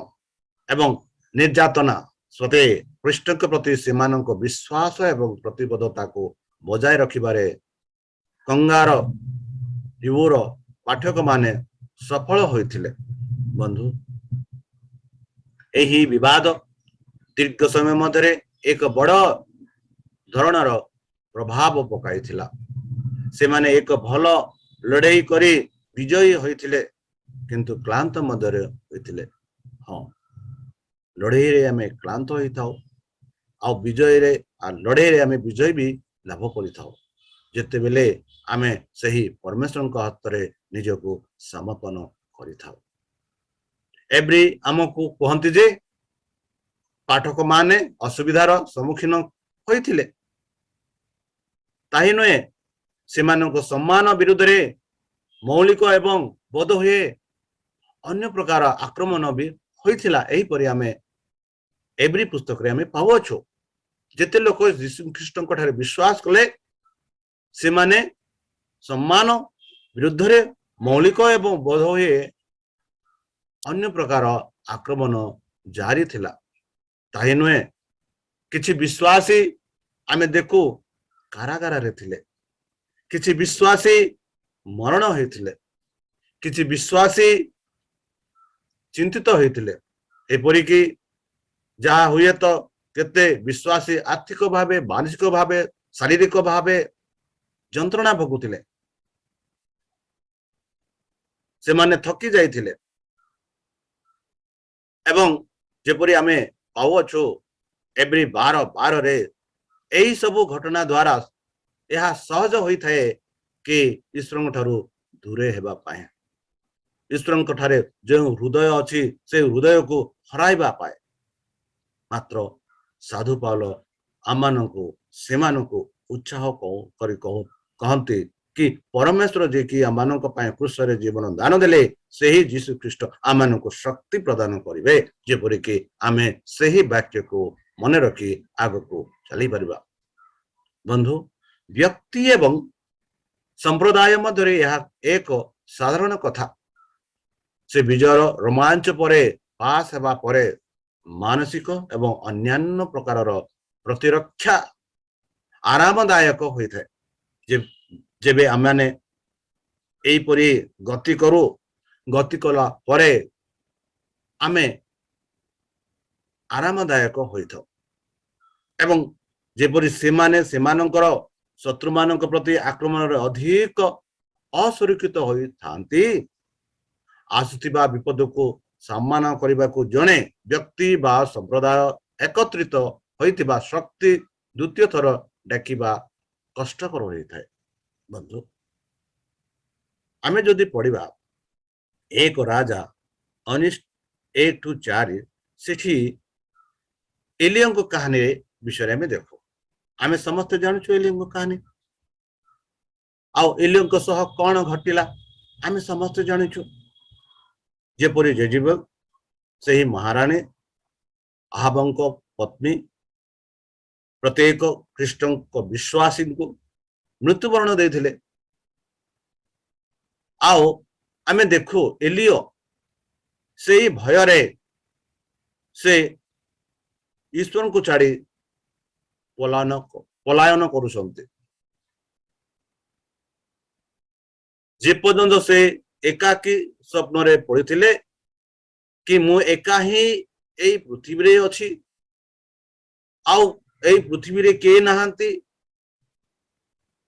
ଏବଂ ନିର୍ଯାତନା ସତ୍ତ୍ୱେ ଖ୍ରୀଷ୍ଟଙ୍କ ପ୍ରତି ସେମାନଙ୍କ ବିଶ୍ୱାସ ଏବଂ ପ୍ରତିବଦ୍ଧତାକୁ ବଜାୟ ରଖିବାରେ କଙ୍ଗାର ୟୁର ପାଠକମାନେ ସଫଳ ହୋଇଥିଲେ। ବନ୍ଧୁ, ଏହି ବିବାଦ ଦୀର୍ଘ ସମୟ ମଧ୍ୟରେ ଏକ ବଡ଼ ଧରଣର ପ୍ରଭାବ ପକାଇଥିଲା। ସେମାନେ ଏକ ଭଲ ଲଢ଼େଇ କରି ବିଜୟୀ ହୋଇଥିଲେ, କିନ୍ତୁ କ୍ଳାନ୍ତ ମଧ୍ୟରେ ହୋଇଥିଲେ। ହଁ, ଲଢ଼େଇରେ ଆମେ କ୍ଳାନ୍ତ ହୋଇଥାଉ, ଆଉ ଲଢ଼େଇରେ ଆମେ ବିଜୟ ବି ଲାଭ କରିଥାଉ, ଯେତେବେଳେ ଆମେ ସେହି ପରମେଶ୍ୱରଙ୍କ ହାତରେ ନିଜକୁ ସମର୍ପଣ କରିଥାଉ। ଏବ୍ରୀ ଆମକୁ କୁହନ୍ତି ଯେ ପାଠକମାନେ ଅସୁବିଧାର ସମ୍ମୁଖୀନ ହୋଇଥିଲେ। ତାହି ନୁହେଁ, ସେମାନଙ୍କ ସମ୍ମାନ ବିରୁଦ୍ଧରେ ମୌଳିକ ଏବଂ ବୋଧ ହୁଏ ଅନ୍ୟ ପ୍ରକାର ଆକ୍ରମଣ ବି ହୋଇଥିଲା। ଏହିପରି ଆମେ ଏବ୍ରୀ ପୁସ୍ତକରେ ଆମେ ପାଉଅଛୁ। ଯେତେ ଲୋକ ଯୀଶୁ ଖ୍ରୀଷ୍ଟଙ୍କ ଠାରେ ବିଶ୍ୱାସ କଲେ, ସେମାନେ ସମ୍ମାନ ବିରୁଦ୍ଧରେ ମୌଳିକ ଏବଂ ବୋଧ ହୁଏ ଅନ୍ୟ ପ୍ରକାର ଆକ୍ରମଣ ଜାରି ଥିଲା। ତାହି ନୁହେଁ, କିଛି ବିଶ୍ୱାସୀ ଆମେ ଦେଖୁ କାରାଗାରରେ ଥିଲେ, କିଛି ବିଶ୍ୱାସୀ ମରଣ ହୋଇଥିଲେ, କିଛି ବିଶ୍ୱାସୀ ଚିନ୍ତିତ ହୋଇଥିଲେ। ଏପରିକି ଯାହା ହୁଏ ତ କେତେ ବିଶ୍ୱାସୀ ଆର୍ଥିକ ଭାବେ, ମାନସିକ ଭାବେ, ଶାରୀରିକ ଭାବେ ଯନ୍ତ୍ରଣା ଭୋଗୁଥିଲେ। ସେମାନେ ଥକି ଯାଇଥିଲେ। ଏବଂ ଯେପରି ଆମେ ପାଉଅଛୁ ଏବ୍ରୀ 12:12ରେ ଏହି ସବୁ ଘଟଣା ଦ୍ୱାରା ଏହା ସହଜ ହୋଇଥାଏ କି ଈଶ୍ୱରଙ୍କ ଠାରୁ ଦୂରେ ହେବା ପାଇଁ। ଈଶ୍ୱରଙ୍କ ଠାରେ ଯେଉଁ ହୃଦୟ ଅଛି ସେ ହୃଦୟକୁ ହରାଇବା ପାଇଁ। ମାତ୍ର ସାଧୁ ପାଉଲ ଆମମାନଙ୍କୁ ସେମାନଙ୍କୁ ଉତ୍ସାହ କରି କହନ୍ତି କି ପରମେଶ୍ୱର ଯିଏକି ଆମମାନଙ୍କ ପାଇଁ କ୍ରୁଶରେ ଜୀବନ ଦାନ ଦେଲେ, ସେହି ଯୀଶୁ ଖ୍ରୀଷ୍ଟ ଆମମାନଙ୍କୁ ଶକ୍ତି ପ୍ରଦାନ କରିବେ, ଯେପରିକି ଆମେ ସେହି ବାକ୍ୟକୁ ମନେ ରଖି ଆଗକୁ ଚାଲିପାରିବା। ବନ୍ଧୁ, ବ୍ୟକ୍ତି ଏବଂ ସମ୍ପ୍ରଦାୟ ମଧ୍ୟରେ ଏହା ଏକ साधारण कथा से विजयर रोमांच परे पास हेबा परे मानसिक एवं अन्यान्य प्रकार प्रतिरक्षा आरामदायक होता है जेबे आमे एपरी गति करू गति कला परे आमे आरामदायक होता एवं जेपरी सेमानंकर शत्रु मानक प्रति आक्रमण अधिक असुरक्षित होती आसुथिबा विपद को सम्मान करने को जड़े व्यक्ति बा संप्रदाय एकत्रित होइतिबा शक्ति द्वितीय थर डाकिबा कष्टकर होता है। बंधु आमे जदि पढ़ा एक राजा 1:1-4 सेठी एलियन कहानी विषय में देखो आमे समस्त जानछु एलियन कहानी आउ एलियन सह कौन घटिला आमे समस्त जानछु जेपरी जेजिबेल से ही महाराणी अहाबंक पत्नी प्रत्येक ख्रीष्टन को विश्वासी को मृत्युवरण देथिले आओ आमे देखो एलियो से ही भयरे से ईश्वर को छाड़ी पलायन करुछन्ते जे पर्यंत से एकाकी स्वप्न रे पड़िथिले कि मु एका ही एई पृथ्वी रे अछि आउ एई पृथ्वी रे के नहांती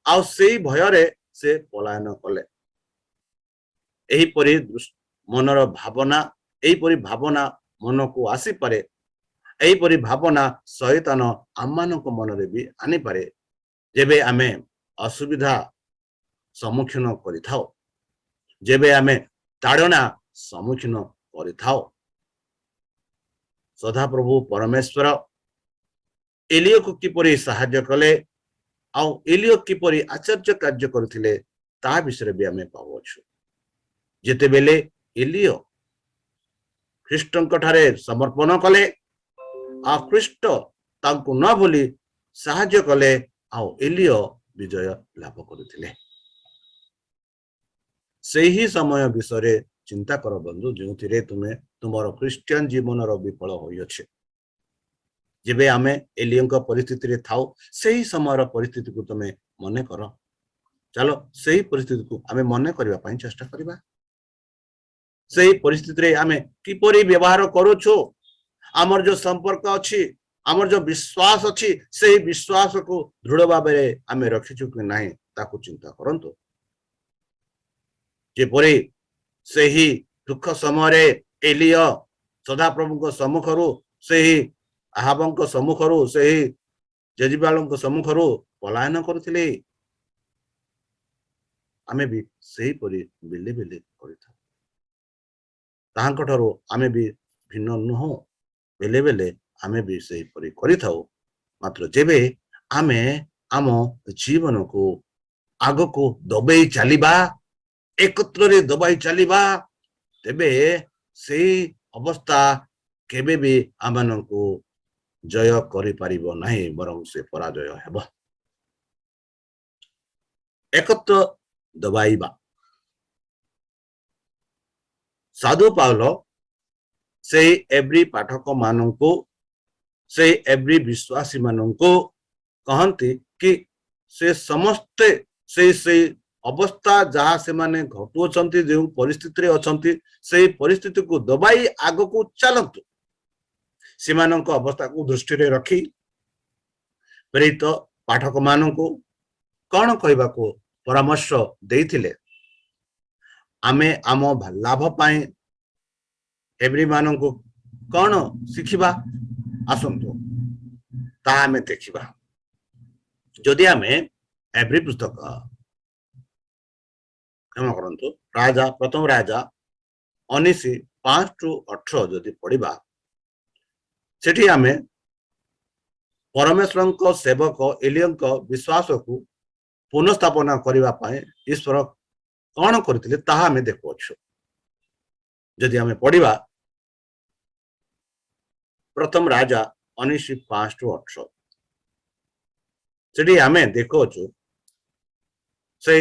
आउ सेई भयरे से पलायन कले एही परि मनर भावना एही परि भावना मन को आसी पारे एही परि भावना शैतान आमानक मनरे भी आनी पारे जेबे आमे असुविधा सम्मुखीन करिथाओ जेबे आमे ताड़ना सम्मुखीन करिथाओ सदा प्रभु परमेश्वर एलियो को किपरि सहाय्य कले आउ एलियो किपरि आश्चर्य कार्य करथिले ता विषय भी आमे पावछु जेते बेले एलियो ख्रीष्टन ठारे समर्पण कले आ ख्रीष्ट तांको न भूली सहाय्य कले आउ एलियो विजय लाभ करथिले सेही समय विषय चिंता कर बंधु जो तुमे तुमर क्रिश्चियन जीवन विफल होइछे जेबे आमे एलियन परिस्थिति रे थाउ सेही समय परिस्थिति को तुमे मने कर चलो सेही परिस्थिति को आमे मने करबा पई चेष्टा करबा सेही परिस्थिति रे आमे किपरि व्यवहार करूछु आमर जो संपर्क अछि आमर जो विश्वास अछि सेही विश्वास को दृढ़ भाव में आमे रखिछु कि नाही ताकू चिंता करंतु जेपरि सेही दुख समय एलियो सदा प्रभु सम्मुखरू सेही अहाबंक सम्मुखरू सेही जेजिबालंक सम्मुखरू पलायन करथिले आमे भी सेही परि बिले बिले करिथा ताहांक ठारू आमे भी भिन्न नुह बेले बेले आमे भी सेही परि करिथाउ मात्र जेबे आमे आम जीवन को आग को दबेई चलिबा एकत्र रे दबाई चलिबा तेबे से अवस्था केबे भी आमन को जय करि परिबो नाही बरं से पराजय हेबो एकत्र दबाइबा साधु पाउलो से एवरी पाठक माननको से एवरी विश्वासी माननको कहंती कि से समस्त से अवस्था जहाँ से माने घटुअछंती जो परिस्थिति रे अछंती से परिस्थिति को दबाई आग को चलंतु सेमानक अवस्था को दृष्टि रे रखी प्रेरित पाठक माननको कौन कहबा को परामर्श देइथिले आमे आम लाभ पाए एवरी माननको कौन शिखिबा आसंतु ता आमे देखिबा जदि आमे एवरी पुस्तक क्षमा करंतु राजा प्रथम राजा 19:5-18 जदि पढ़िबा सेठी आमे परमेश्वर को सेवक एलियन को विश्वास को पुनर्स्थापना करबा पाए ईश्वर कौन करथिले ताहा आमे देखुछु जदि आमे पढ़िबा प्रथम राजा 19:5-18 सेठी आमे देखुछु से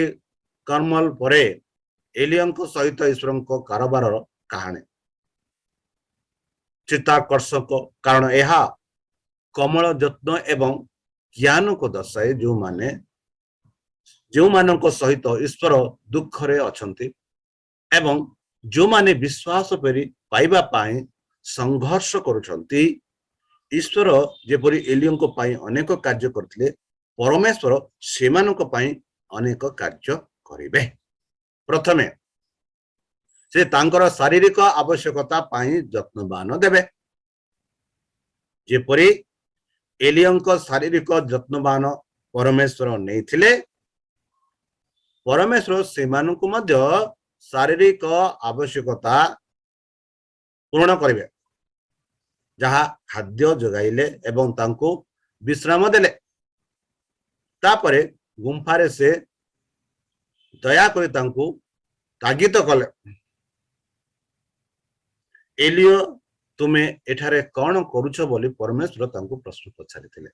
कर्मल परे एलियंको सहित ईश्वर कारोबार कहानी चित्ताकर्षक कारण यह कमल जत्न एवं ज्ञान को दर्शाए जो मानक सहित ईश्वर दुखरे अछंती एवं जो माने विश्वास पेरी पाइबा पाई संघर्ष करुछंती ईश्वर जेपरी एलियंको पाई अनेक कार्य करथिले परमेश्वर सेमानक पाई अनेक कार्य करिवे। प्रथमे से तांकर शारीरिक आवश्यकता पाई जत्नवान देवे जेपरी एलियंको शारीरिक जत्नवान परमेश्वर नहीं परमेश्वर सेमानकु मध्य शारीरिक आवश्यकता पूर्ण करिवे जहा खाद्य जगाइले एवं तांको विश्राम देले तापरे गुंफारे से दया करी तांको तागिद कले एलियो तुमे एठारे कौन करुछ बोली परमेश्वर तांको प्रश्न पछारिथिले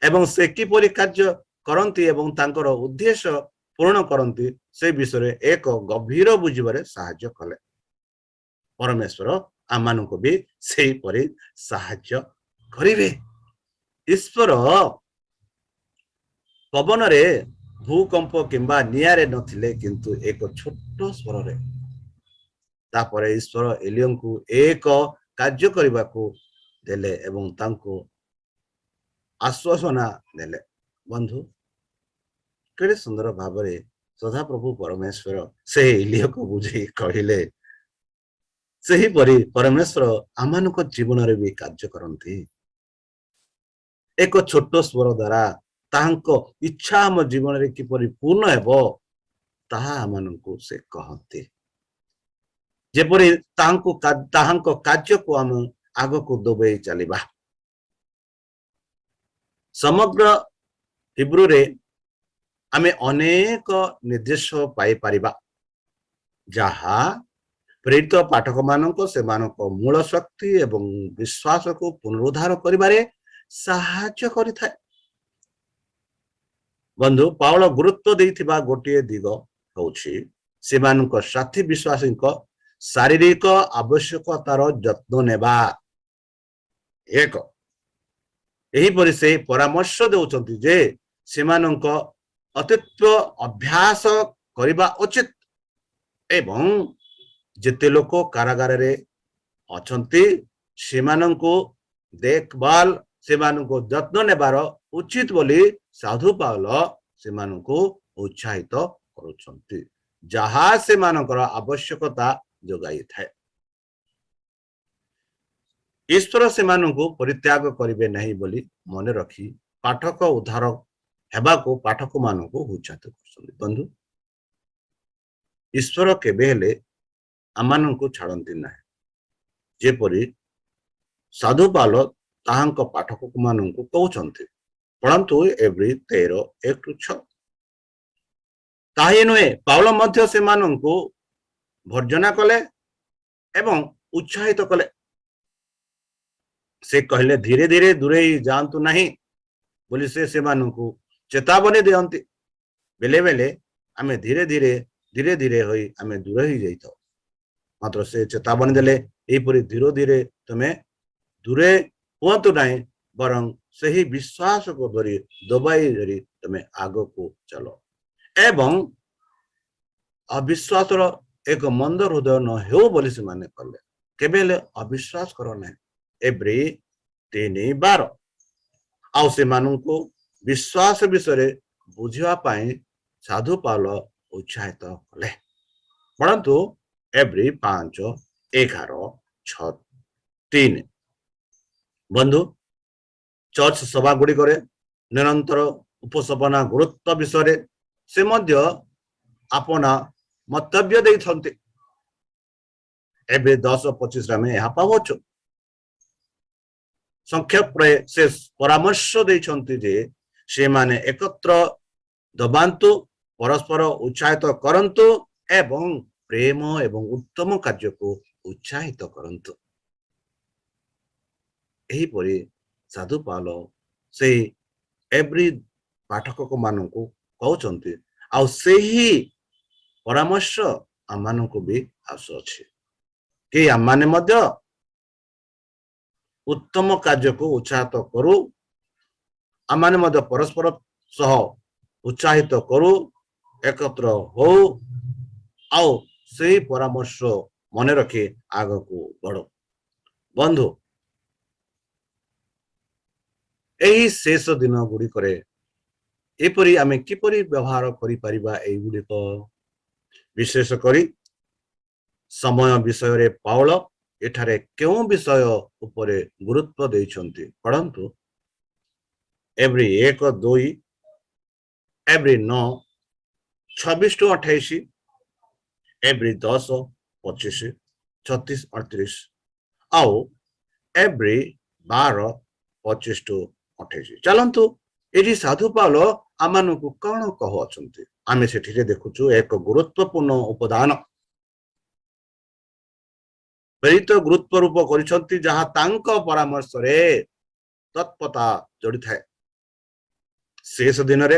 एवं से किपरि कार्य करंती एवं तांकर उद्देश्य पूर्ण करंती से विषय एक गभीर बुझिबारे साहाय्य कले परमेश्वर आमाननको भी सेही परि साहाय्य करिवे। ईश्वर पवन रे भूकंप किंबा नियारे नथिले किंतु एक छोट स्वर रे तापरे ईश्वर एलियंकु एक कार्य करबाकू देले एवं तांको आश्वासना देले। बंधु केड़े सुंदर भावरे सदा प्रभु परमेश्वर से एलिय को बुझे कहिले सही परि परमेश्वर आमानक जीवन रे भी कार्य करंती एक छोट स्वर द्वारा ताहांको इच्छा हम जीवन रे किपरि पूर्ण हेबो ताहा आमानकु से कहते जेपरि ताहांको कार्य को हम आगो को दोबे चलिबा। समग्र हिब्रू रे आमे अनेक निर्देश पाई परिबा जहा प्रेरित पाठक मानक से मूल शक्ति एवं विश्वास को पुनरुद्धार करिबारे साहाय्य करिथाय। बंधु पावल गुरुत्व देइथिबा गोटे दिग होछि सेमानक साथी विश्वासी शारीरिक आवश्यकतार जत्न नेबा एक एही परि से परामर्श देउछंती जे सेमानक अतित्व अभ्यास करिबा उचित एवं जेते लोक कारागार रे अछंती सेमाननको देखभाल सेमाननको जत्न नेबार उचित बोली साधु पावल सेमाननको उत्साहित करूछंती जहा सेमानकर आवश्यकता जोगाई थाए। ईश्वर सेमाननको परित्याग करिवे नहीं बोली मन रखी पाठक उद्धार हेबाको पाठक माननको उत्साहित करछंती। बंधु ईश्वर केबे हेले आमाननको छाड़ती ना जेपरी साधु पाल ताहांक पाठक माननको कहउछंती परंतु एवरी 13:1-6 ताही नुहे पावल मध्य से माननको भर्जना कले एवं उत्साहित कले से कहले धीरे धीरे दूरे जांतु नहीं बोली से माननको चेतावनी दियंती बेले बेले आमे धीरे धीरे होई आमे दूर ही जाइतो मात्र से चेतावनी देले एपरि धीरे धीरे तमे दूरे हुंतु नहीं बरं सही विश्वास को धरी दबाई धरी तमे आगो को चलो एवं अविश्वास एक मंद हृदय न हो बोली से माने कले केबेले अविश्वास करो ना एब्री 3:12 आउ से माननको विश्वास विषय बुझिवा पाई साधु पाल उत्साहित कले परंतु एब्री 5:11-6-3 बंधु चर्च सभा गुड़ी करे निरंतर उपसपना गुरुत्व विषय से मध्य अपना मतव्य देइथंते एबे 10:25 में यह पावछु संक्षेप से परामर्श देइछंती जे से माने एकत्र दबांतु परस्पर उत्साहित करंतु एवं प्रेम एवं उत्तम कार्य को उत्साहित करंतु। एही परि साधु पाल से एवरी पाठक को माननको कहउछंती आउ सेही ପରାମର୍ଶ ଆମମାନଙ୍କୁ ବି ଆସୁଅଛି କି ଆମମାନେ ମଧ୍ୟ ଉତ୍ତମ କାର୍ଯ୍ୟକୁ ଉତ୍ସାହିତ କରୁ, ଆମମାନେ ମଧ୍ୟ ପରସ୍ପର ସହ ଉତ୍ସାହିତ କରୁ, ଏକତ୍ର ହଉ ଆଉ ସେହି ପରାମର୍ଶ ମନେ ରଖି ଆଗକୁ ବଢୁ। ବନ୍ଧୁ, ଏହି ଶେଷ ଦିନ ଗୁଡ଼ିକରେ ଏପରି ଆମେ କିପରି ବ୍ୟବହାର କରିପାରିବା ଏଇଗୁଡ଼ିକ, ବିଶେଷ କରି ସମୟ ବିଷୟରେ ପାଉଲ ଏଠାରେ କେଉଁ ବିଷୟ ଉପରେ ଗୁରୁତ୍ୱ ଦେଇଛନ୍ତି ପଢ଼ନ୍ତୁ। ଏଭ୍ରି 1-2, ଏଭ୍ରି 9, 26-28, ଏଭ୍ରି 10-25, 36-38 ଆଉ ଏଭ୍ରି 12-25-28। ଚାଲନ୍ତୁ ଏଠି ସାଧୁ ପାଉଲ ଆମମାନଙ୍କୁ କଣ କହୁଅଛନ୍ତି ଆମେ ସେଠିରେ ଦେଖୁଛୁ। ଏକ ଗୁରୁତ୍ୱପୂର୍ଣ୍ଣ ଉପାଦାନ ପ୍ରେରିତ ଗୁରୁତ୍ୱ ରୂପ କରିଛନ୍ତି ଯାହା ତାଙ୍କ ପରାମର୍ଶରେ ତତ୍ପରତା ଯୋଡ଼ିଥାଏ। ଶେଷ ଦିନରେ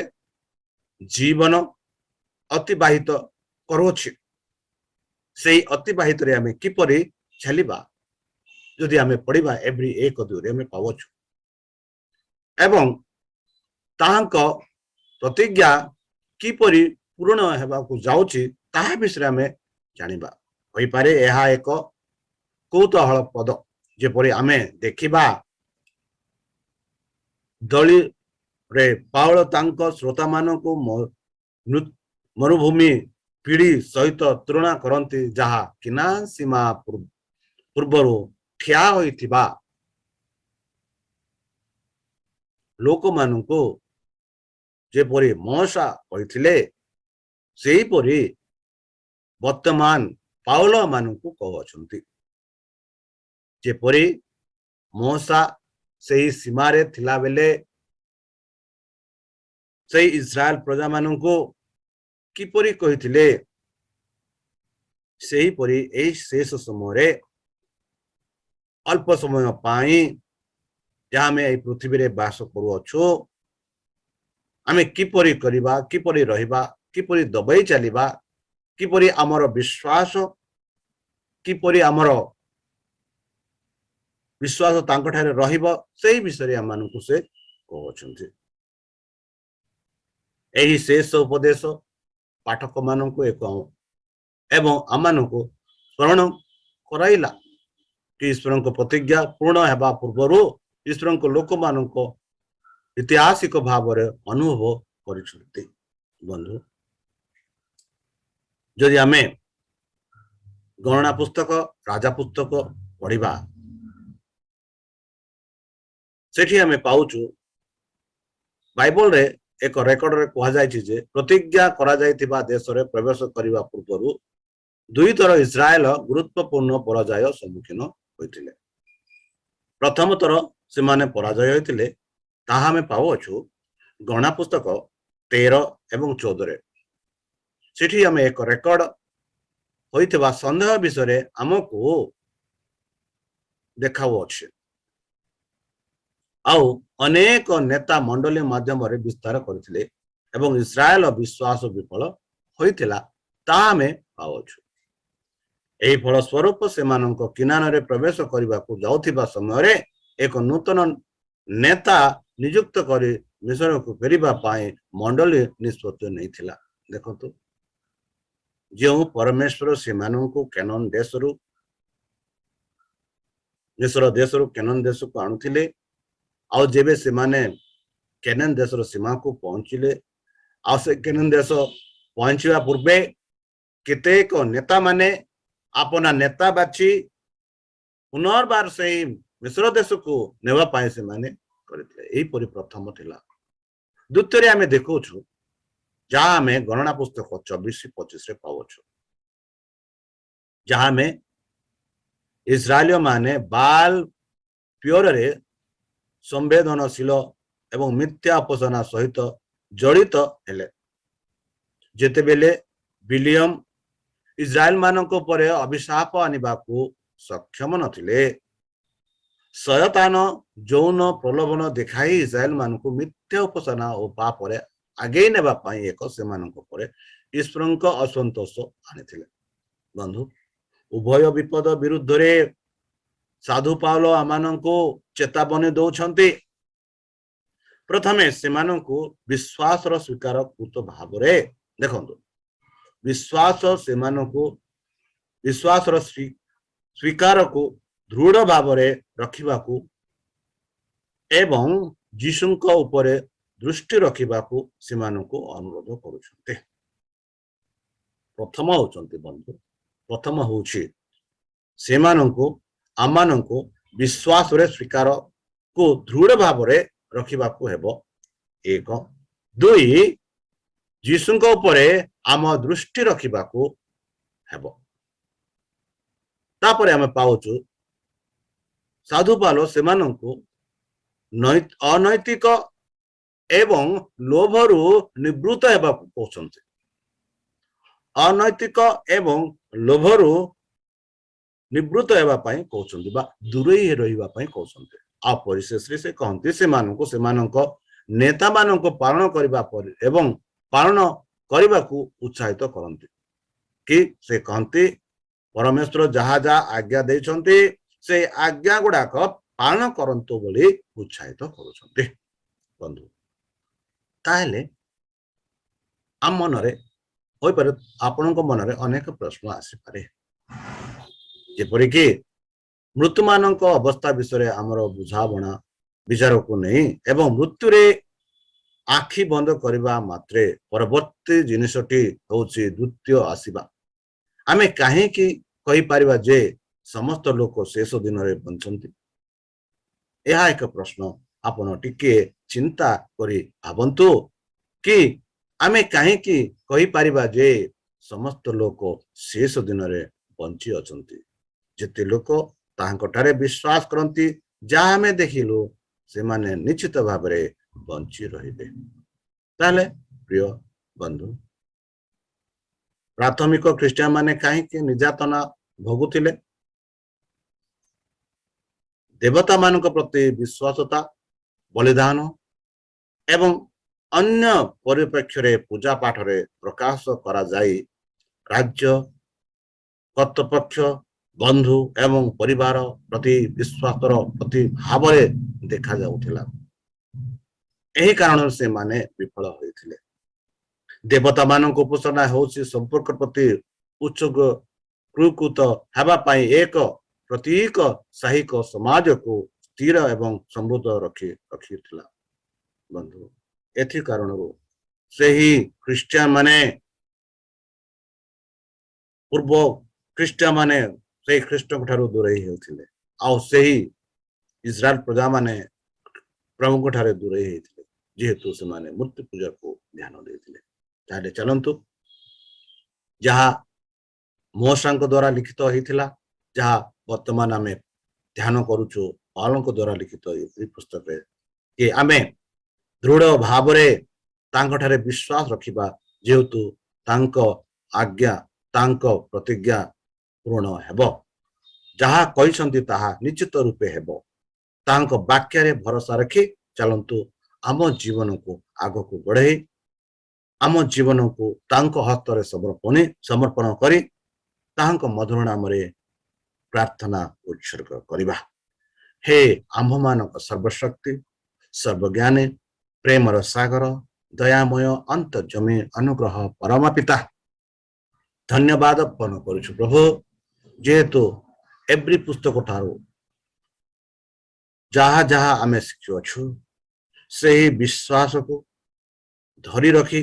ଜୀବନ ଅତିବାହିତ କରୁଅଛି, ସେଇ ଅତିବାହିତରେ ଆମେ କିପରି ଚାଲିବା ଯଦି ଆମେ ପଢିବା ଏଭ୍ରି 1-2 ଆମେ ପାଉଛୁ ଏବଂ ତାହାଙ୍କ ପ୍ରତିଜ୍ଞା କିପରି ପୂରଣ ହେବାକୁ ଯାଉଛି ତାହା ବିଷୟରେ ଆମେ ଜାଣିବା। ହୋଇପାରେ ଏହା ଏକ କୌତୂହଳ ପଦ, ଯେପରି ଆମେ ଦେଖିବା ଦଳିରେ ପାଉଲ ତାଙ୍କ ଶ୍ରୋତାମାନଙ୍କୁ ମରୁଭୂମି ପିଢ଼ି ସହିତ ତୁଳନା କରନ୍ତି, ଯାହା କିନାନ ସୀମା ପୂର୍ବରୁ ଠିଆ ହୋଇଥିବା ଲୋକମାନଙ୍କୁ ଯେପରି ମୋଶା କହିଥିଲେ ସେହିପରି ବର୍ତ୍ତମାନ ପାଉଲ ମାନଙ୍କୁ କହୁଅଛନ୍ତି। ଯେପରି ମୋଶା ସେହି ସୀମାରେ ଥିଲା ବେଳେ ସେହି ଇସ୍ରାଏଲ ପ୍ରଜା ମାନଙ୍କୁ କିପରି କହିଥିଲେ, ସେହିପରି ଏହି ଶେଷ ସମୟରେ ଅଳ୍ପ ସମୟ ପାଇଁ ଯାହା ଆମେ ଏହି ପୃଥିବୀରେ ବାସ କରୁଅଛୁ, ଆମେ କିପରି କରିବା, କିପରି ରହିବା, କିପରି ଦବେଇ ଚାଲିବା, କିପରି ଆମର ବିଶ୍ୱାସ, କିପରି ଆମର ବିଶ୍ୱାସ ତାଙ୍କଠାରେ ରହିବ, ସେହି ବିଷୟରେ ଆମମାନଙ୍କୁ ସେ କହୁଅଛନ୍ତି। ଏହି ଶେଷ ଉପଦେଶ ପାଠକ ମାନଙ୍କୁ ଏକ ଏବଂ ଆମମାନଙ୍କୁ ସ୍ମରଣ କରାଇଲା କି ଈଶ୍ୱରଙ୍କ ପ୍ରତିଜ୍ଞା ପୂର୍ଣ୍ଣ ହେବା ପୂର୍ବରୁ ଈଶ୍ୱରଙ୍କ ଲୋକମାନଙ୍କ ଐତିହାସିକ ଭାବରେ ଅନୁଭବ କରିଛନ୍ତି। ବନ୍ଧୁ, ଯଦି ଆମେ ଗଣନା ପୁସ୍ତକ, ରାଜା ପୁସ୍ତକ ପଢିବା, ସେଠି ଆମେ ପାଉଛୁ ବାଇବଲରେ ଏକ ରେକର୍ଡରେ କୁହାଯାଇଛି ଯେ ପ୍ରତିଜ୍ଞା କରାଯାଇଥିବା ଦେଶରେ ପ୍ରବେଶ କରିବା ପୂର୍ବରୁ 2 ଥର ଇସ୍ରାଏଲ ଗୁରୁତ୍ୱପୂର୍ଣ୍ଣ ପରାଜୟ ସମ୍ମୁଖୀନ ହୋଇଥିଲେ। ପ୍ରଥମ ଥର ସେମାନେ ପରାଜୟ ହୋଇଥିଲେ ତାହା ଆମେ ପାଉଅଛୁ ଗଣନା ପୁସ୍ତକ 13 ଏବଂ 14ରେ। ସେଠି ଆମେ ଏକ ରେକର୍ଡ ହୋଇଥିବା ସନ୍ଦେହ ବିଷୟରେ ଆମକୁ ଦେଖାଉଅଛି ଆଉ ଅନେକ ନେତା ମଣ୍ଡଳୀ ମାଧ୍ୟମରେ ବିସ୍ତାର କରିଥିଲେ ଏବଂ ଇସ୍ରାଏଲ ବିଶ୍ୱାସ ବିଫଳ ହୋଇଥିଲା ତାହା ଆମେ ପାଉଛୁ। ଏହି ଫଳ ସ୍ୱରୂପ ସେମାନଙ୍କ କିନାନରେ ପ୍ରବେଶ କରିବାକୁ ଯାଉଥିବା ସମୟରେ ଏକ ନୂତନ ନେତା ନିଯୁକ୍ତ କରି ମିଶରକୁ ଫେରିବା ପାଇଁ ମଣ୍ଡଳୀ ନିଷ୍ପତ୍ତି ନେଇଥିଲା। ଦେଖନ୍ତୁ, ଯେଉଁ ପରମେଶ୍ୱର ସେମାନଙ୍କୁ କେନାନ ଦେଶରୁ ମିଶର ଦେଶରୁ କେନାନ ଦେଶକୁ ଆଣୁଥିଲେ, ଆଉ ଯେବେ ସେମାନେ କେନାନ ଦେଶର ସୀମାକୁ ପହଞ୍ଚିଲେ, ଆଉ ସେ କେନାନ ଦେଶ ପହଞ୍ଚିବା ପୂର୍ବେ କେତେକ ନେତା ମାନେ ଆପନା ନେତା ବାଛି ପୁନର୍ବାର ସେହି ମିଶ୍ର ଦେଶକୁ ନେବା ପାଇଁ ସେମାନେ କରିଥିଲେ। ଏହିପରି ପ୍ରଥମ ଥିଲା। ଦ୍ୱିତୀୟରେ ଆମେ ଦେଖୁଛୁ ଯାହା ଆମେ ଗଣନା ପୁସ୍ତକ 24-25ରେ ପାଉଛୁ, ଯାହା ଆମେ ଇସ୍ରାଏଲୀୟ ମାନେ ବାଲ ପ୍ରିୟରେ ସମ୍ବେଦନଶୀଳ ଏବଂ ମିଥ୍ୟା ଉପାସନା ସହିତ ଜଡ଼ିତ ହେଲେ। ଯେତେବେଳେ ବିଲିୟମ ଇସ୍ରାଏଲ ମାନଙ୍କ ଉପରେ ଅଭିଶାପ ଆଣିବାକୁ ସକ୍ଷମ ନଥିଲେ, ଶୟତାନ ଯୌନ ପ୍ରଲୋଭନ ଦେଖାଇ ଇସ୍ରାଏଲ ମାନଙ୍କୁ ମିଥ୍ୟା ଉପାସନା ଓ ପାପରେ ଆଗେଇ ନେବା ପାଇଁ ଏକ ସେମାନଙ୍କ ଉପରେ ईश्वर असंतोष आनी बंधु उभय विपद विरुद्ध रे साधु पाउल आमानंको चेतावनी दौछंती प्रथमे सेमानंको विश्वास रो स्वीकार कृत भाव रे देखंतु विश्वास सेमानंको विश्वास रो स्वीकार को दृढ़ भाव रे रखिबाकू एवं जीशुंको उपरे दृष्टि रखिबाकू सेमानंको अनुरोध करूछंते प्रथम होचंती बंधु प्रथम होची सेमानंको आमानंको विश्वास रे स्वीकार को दृढ़ भाव रे रखिबाकू हेबो एक दुई जीशुंको उपरे आम दृष्टि रखिबाकू हेबो तापरे आमे पाउचु साधु पालो सेमानंको अनैतिक एवं लोभरु निवृत्त हेबाकू कहउछन्ते अनैतिक एवं लोभरु निवृत्त हेबा पई कहउछन्ते बा दूरेई रहिबा पई कहउछन्ते आ परिशेष रे से कहन्ते सेमानंको सेमानंको नेता मानंको पालन करबा पर एवं पालन करबाकू उत्साहित करन्ते कि से कहन्ते परमेश्वर जहा जहा आज्ञा देछन्ते से आज्ञा गुडाक पालन करंतु बोली उत्साहित करूछन्ते बंधु ताहेले आम मनरे होई पारे आपनक मनरे अनेक प्रश्न आसी पारे जेपरि कि मृत्यु मानक अवस्था विषय आमर बुझाबणा विचार को नहीं एवं मृत्यु रे आखि बंद करबा मात्रे परवर्ती जिनिसटी होछि द्वितीय आसीबा आमे काहे कि कहि परिबा जे समस्त लोक शेष दिन रे बंचंती यह एक प्रश्न आपण टिके चिंता करी भावंतु कि आमे काहे कि कहि परिबा जे समस्त लोक शेष दिन रे बंची अछंती जेते लोक ताहांकठारे विश्वास करंती जहा हमें देखिलु से माने निश्चित भाव रे बंची रहिबे ताले प्रिय बंधु प्राथमिक ख्रीष्टियान माने काहे कि निर्यातना भोगुथिले देवता मानक प्रति विश्वासता बलिदान एवं अन्य परिप्रेक्ष्य रे पूजा पाठ रे प्रकाश करा जाई राज्य कर्तृपक्ष बंधु एवं परिवार प्रति विश्वासर प्रति भाव रे देखा जाउथिला एही कारण से माने विफल होइथिले देवता मानक उपासना होछि संपर्क प्रति उत्सुक कृकुत हेबा पई एक प्रतीक साहिक समाज को स्थिर एवं समृद्ध रखिथिला बंधु एथि कारण से ही ख्रीष्टियान माने पूर्व ख्रीष्टियान माने से ख्रीष्ट ठारू दूरेई हेउथिले आ से ही इस्राएल प्रजा माने प्रभु ठारे दूरेई हेथिले जेहेतु से माने मूर्ति पूजा को ध्यान देथिले ताले चलंतु जहा मोशांक द्वारा लिखित होइथिला जहा वर्तमान आमे ध्यान करूछु पालन को द्वारा लिखित ए पुस्तक रे कि आमे दृढ़ भाव रे तांक ठारे विश्वास रखिबा जेहेतु तांक आज्ञा तांक प्रतिज्ञा पूर्ण हेबो जहा कहिसंती ताहा निश्चित रूपे हेबो तांक वाक्य रे भरोसा रखी चलंतु आम जीवन को आगो को बढ़े आम जीवन को तांक हस्त रे समर्पण करी तांक मधुर नाम रे प्रार्थना उत्सर्ग करिबा हे आम्भ मानक सर्वशक्ति सर्वज्ञानी प्रेमर सागर दयामय अंत जमी अनुग्रह परम पिता धन्यवाद अर्पण करूछु प्रभु जेहेतु एवरी पुस्तक ठारू जहा जहा आमे शिखुअछु से ही विश्वास को धरी रखी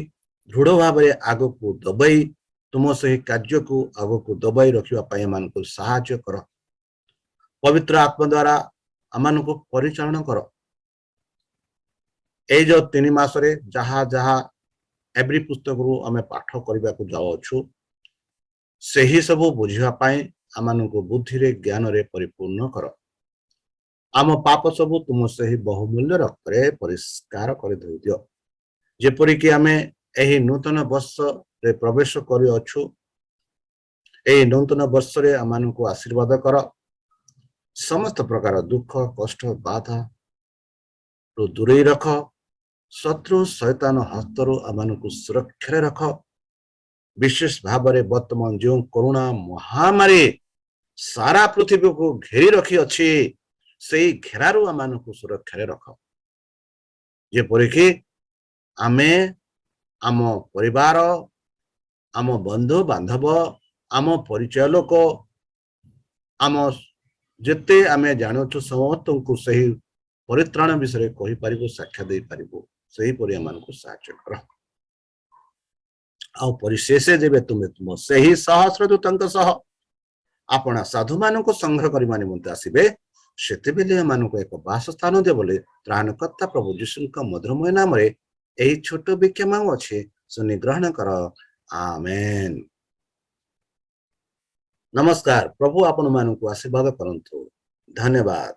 दृढ़ भाव में आग को दबाई तुम से कार्य को आग को दबाई रखा मान को साहाय्य कर पवित्र आत्मा द्वारा आमान को परिचालन कर ए जो 3 मास रे जहा जहा एवरी पुस्तक रु आमे पाठ करबा को जाउछु सही सब बुझिबा पई आमान को बुद्धि रे ज्ञान रे परिपूर्ण कर आम पाप सब तुम से ही बहुमूल्य रक्त रे परिष्कार कर दियो जेपरि कि आमे एही नूतन वर्ष रे प्रवेश करि अछु एही नूतन वर्ष रे आमान को आशीर्वाद कर समस्त प्रकार दुख कष्ट बाधा रो दूरे रख शत्रु शैतान हस्त रो आमान को सुरक्षा रख विशेष भाव में वर्तमान जो कोरोना महामारी सारा पृथ्वी को घेरी रखी अच्छी से घेरारू आम को सुरक्षा रख जेपरिक आमे आम परिवार आम बंधु बांधव आम परिचय लोक आम जिते आम जानूँ समस्त को सही परित्राण विषय कही पारिबो साक्षा दे पारिबो सही परि आम को साहाय्य कर आ परिशेष जेबे तुमे तुम सही सहस्रदूतंक सह आपण साधु मान को संग्रह करने निमंते आसबे से मान को एक बासस्थान दे बोले त्राणकर्ता प्रभु यीशु मधुरमय नाम यही छोट विक्षमा अच्छे सुनिग्रहण कर आमेन। नमस्कार प्रभु आपण मान को आशीर्वाद करंतु धन्यवाद।